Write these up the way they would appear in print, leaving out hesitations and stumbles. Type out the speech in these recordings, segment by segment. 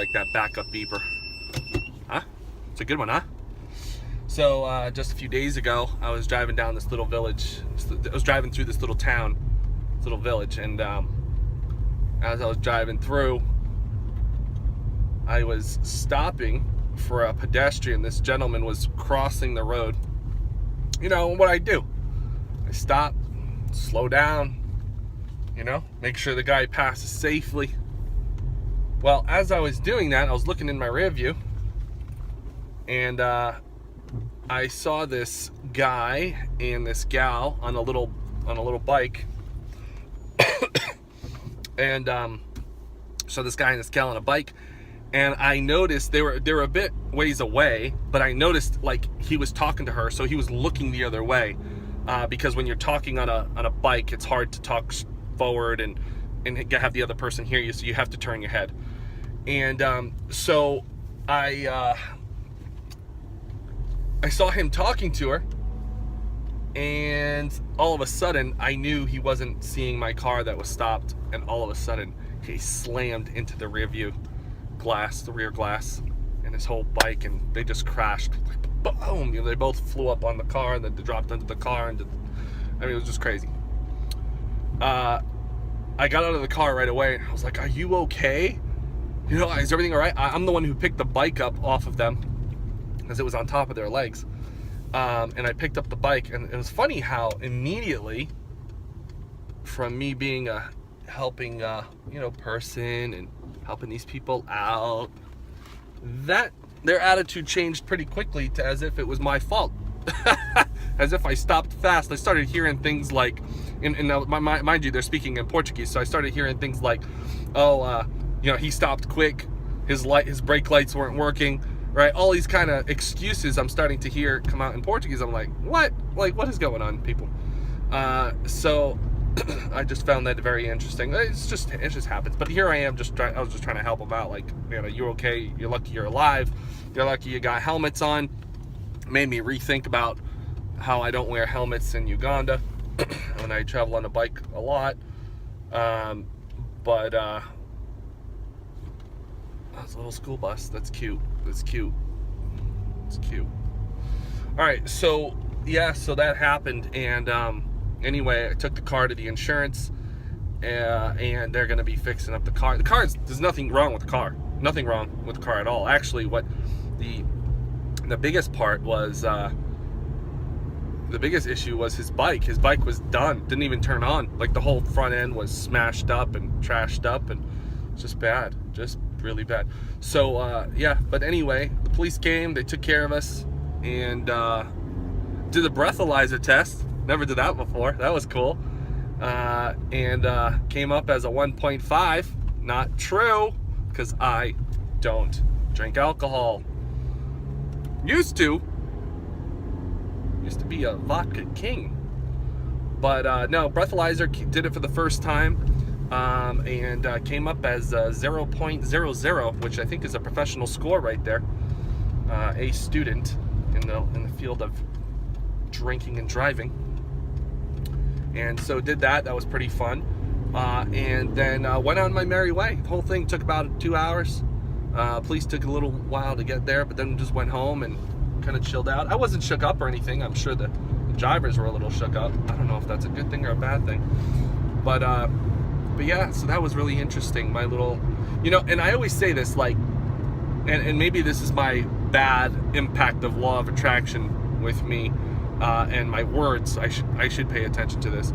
like that backup beeper. Huh? It's a good one, huh? So just a few days ago, I was driving down this little village. I was driving through this little town, this little village, and as I was driving through, I was stopping for a pedestrian. This gentleman was crossing the road. You know what I do? I stop, slow down, you know, make sure the guy passes safely. Well, as I was doing that, I was looking in my rear view, and I saw this guy and this gal on a little bike, and so this guy and this gal on a bike, and I noticed they were a bit ways away, but I noticed like he was talking to her, so he was looking the other way, because when you're talking on a bike, it's hard to talk forward and have the other person hear you, so you have to turn your head. And so I saw him talking to her, and all of a sudden I knew he wasn't seeing my car that was stopped, and all of a sudden he slammed into the rear view glass, the rear glass, and his whole bike, and they just crashed. Like, boom! You know, they both flew up on the car, and then they dropped into the car, and I mean, it was just crazy. I got out of the car right away, and I was like, "Are you okay? You know, is everything all right?" I'm the one who picked the bike up off of them, because it was on top of their legs, and I picked up the bike, and it was funny how immediately, from me being a helping person and helping these people out, that their attitude changed pretty quickly to as if it was my fault. As if I stopped fast. I started hearing things like, mind you, they're speaking in Portuguese, so I started hearing things like, he stopped quick, his brake lights weren't working, right? All these kind of excuses I'm starting to hear come out in Portuguese. I'm like, what? Like, what is going on, people? So I just found that very interesting. It just happens. But here I am, I was just trying to help them out. Like, you know, you're okay. You're lucky you're alive. You're lucky you got helmets on. Made me rethink about how I don't wear helmets in Uganda when I travel on a bike a lot. But that's a little school bus. That's cute. It's cute. All right, so yeah, so that happened, and anyway, I took the car to the insurance, and they're gonna be fixing up the car. There's nothing wrong with the car. Nothing wrong with the car at all. Actually, what the biggest part was, the biggest issue was his bike. His bike was done. Didn't even turn on. Like, the whole front end was smashed up and trashed up, and just bad. Just really bad. So yeah, but anyway, the police came, they took care of us, and did the breathalyzer test. Never did that before. That was cool. And came up as a 1.5. Not true, because I don't drink alcohol. Used to be a vodka king, but no, breathalyzer did it for the first time, and came up as 0.00, which I think is a professional score right there. A student in the field of drinking and driving, and so did that. That was pretty fun, and then went on my merry way. The whole thing took about 2 hours. Police took a little while to get there, but then just went home and kind of chilled out. I wasn't shook up or anything. I'm sure the drivers were a little shook up. I don't know if that's a good thing or a bad thing, but yeah, so that was really interesting. My little, and I always say this, like, and maybe this is my bad impact of law of attraction with me, and my words. I should pay attention to this,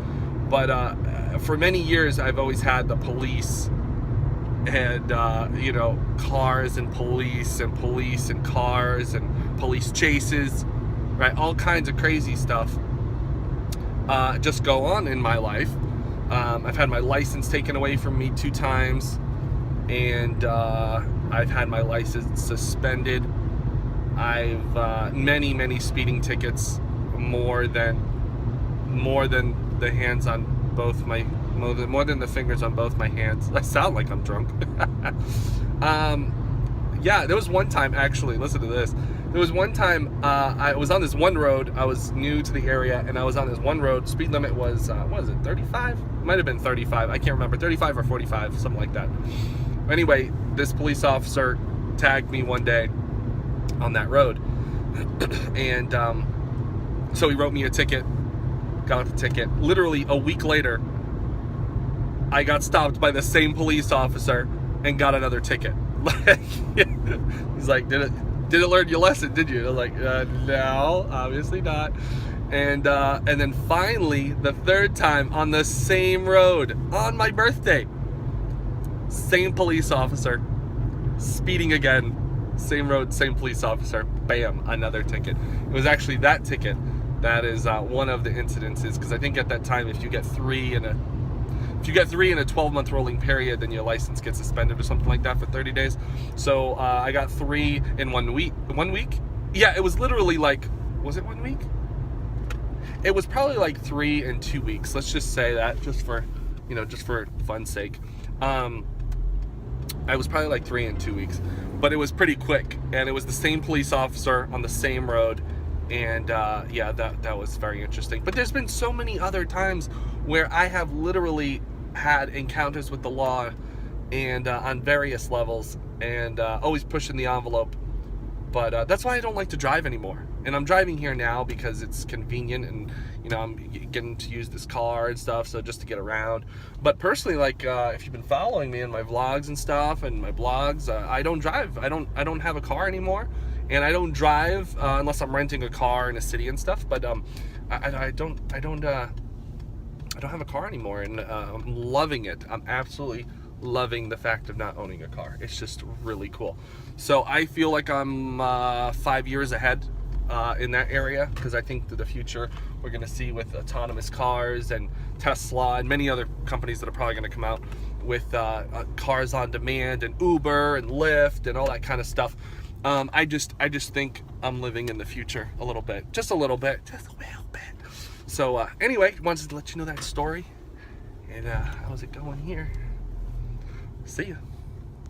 but for many years I've always had the police and cars and police and cars and police chases, right? All kinds of crazy stuff just go on in my life. I've had my license taken away from me 2 times, and I've had my license suspended. I've many speeding tickets, more than the hands on both my more than the fingers on both my hands. I sound like I'm drunk. Yeah, there was one time, actually, listen to this. There was one time I was on this one road. I was new to the area, and I was on this one road. Speed limit was, what is it, 35? It might have been 35. I can't remember, 35 or 45, something like that. Anyway, this police officer tagged me one day on that road. And so he wrote me a ticket, got the ticket. Literally a week later, I got stopped by the same police officer and got another ticket. He's like, didn't learn your lesson, did you? I was like, no, obviously not. And then finally, the third time on the same road on my birthday, same police officer, speeding again, same road, same police officer, bam, another ticket. It was actually that ticket that is one of the incidences, because I think at that time, if you get three in a 12-month rolling period, then your license gets suspended or something like that for 30 days. So I got 3 in 1 week. 1 week? Yeah, it was literally like, was it 1 week? It was probably like 3 in 2 weeks. Let's just say that, just for fun's sake. I was probably like 3 in 2 weeks, but it was pretty quick, and it was the same police officer on the same road, and yeah, that was very interesting. But there's been so many other times where I have literally had encounters with the law, and on various levels, and always pushing the envelope. But that's why I don't like to drive anymore. And I'm driving here now because it's convenient, and I'm getting to use this car and stuff, so just to get around. But personally, like if you've been following me in my vlogs and stuff and my blogs, I don't drive. I don't have a car anymore, and I don't drive unless I'm renting a car in a city and stuff. But I don't have a car anymore, and I'm loving it. I'm absolutely loving the fact of not owning a car. It's just really cool. So I feel like I'm 5 years ahead in that area, because I think that the future we're going to see with autonomous cars and Tesla and many other companies that are probably going to come out with cars on demand and Uber and Lyft and all that kind of stuff. I just think I'm living in the future a little bit, just a little bit. So anyway, wanted to let you know that story. And how's it going here? See ya.